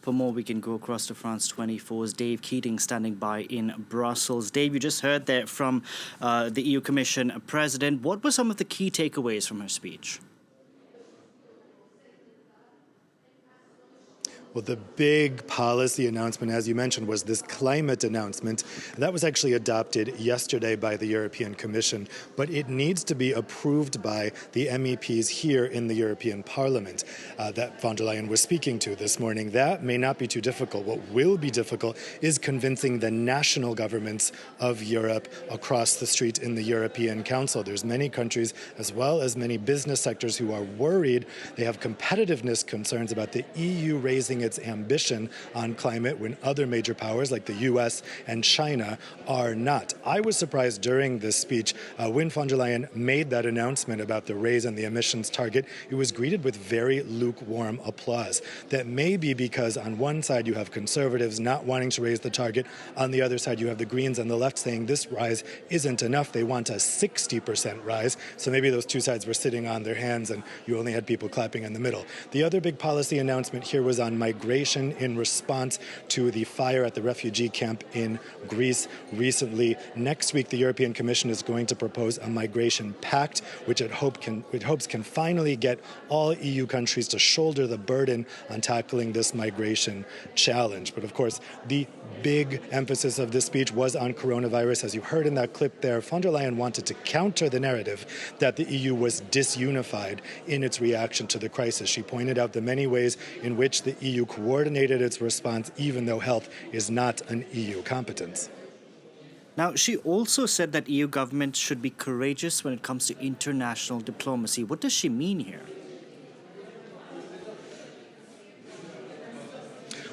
For more, we can go across to France 24's Dave Keating standing by in Brussels. Dave, you just heard there from the EU Commission President. What were some of the key takeaways from her speech? Well, the big policy announcement, as you mentioned, was this climate announcement. That was actually adopted yesterday by the European Commission, but it needs to be approved by the MEPs here in the European Parliament that von der Leyen was speaking to this morning. That may not be too difficult. What will be difficult is convincing the national governments of Europe across the street in the European Council. There's many countries as well as many business sectors who are worried. They have competitiveness concerns about the EU raising its ambition on climate when other major powers like the US and China are not. I was surprised during this speech when von der Leyen made that announcement about the raise in the emissions target. It was greeted with very lukewarm applause. That may be because on one side you have conservatives not wanting to raise the target. On the other side you have the Greens and the left saying this rise isn't enough. They want a 60% rise. So maybe those two sides were sitting on their hands and you only had people clapping in the middle. The other big policy announcement here was on migration in response to the fire at the refugee camp in Greece recently. Next week, the European Commission is going to propose a migration pact, which it hopes can finally get all EU countries to shoulder the burden on tackling this migration challenge. But of course, the big emphasis of this speech was on coronavirus. As you heard in that clip there, von der Leyen wanted to counter the narrative that the EU was disunified in its reaction to the crisis. She pointed out the many ways in which the EU coordinated its response, even though health is not an EU competence. Now, she also said that EU governments should be courageous when it comes to international diplomacy. What does she mean here?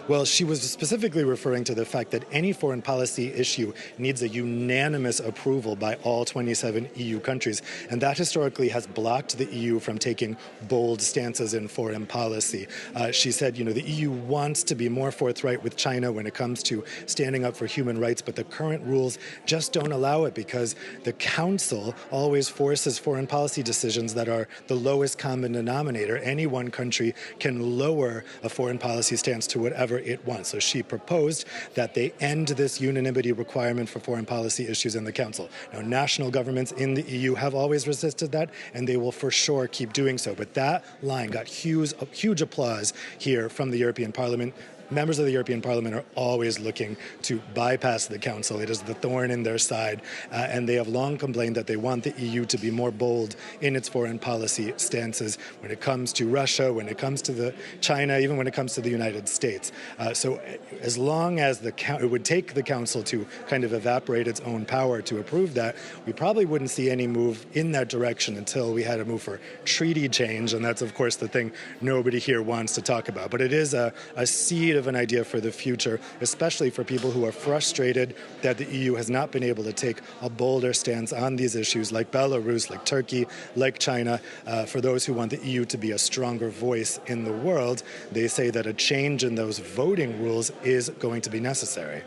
Well, she was specifically referring to the fact that any foreign policy issue needs a unanimous approval by all 27 EU countries, and that historically has blocked the EU from taking bold stances in foreign policy. She said, the EU wants to be more forthright with China when it comes to standing up for human rights, but the current rules just don't allow it because the Council always forces foreign policy decisions that are the lowest common denominator. Any one country can lower a foreign policy stance to whatever it wants. So she proposed that they end this unanimity requirement for foreign policy issues in the Council. Now, national governments in the EU have always resisted that, and they will for sure keep doing so. But that line got huge applause here from the European Parliament. Members of the European Parliament are always looking to bypass the Council. It is the thorn in their side, and they have long complained that they want the EU to be more bold in its foreign policy stances when it comes to Russia, when it comes to China, even when it comes to the United States. So as long as it would take the Council to kind of evaporate its own power to approve that, we probably wouldn't see any move in that direction until we had a move for treaty change, and that's, of course, the thing nobody here wants to talk about. But it is a seed of an idea for the future, especially for people who are frustrated that the EU has not been able to take a bolder stance on these issues like Belarus, like Turkey, like China. For those who want the EU to be a stronger voice in the world, they say that a change in those voting rules is going to be necessary.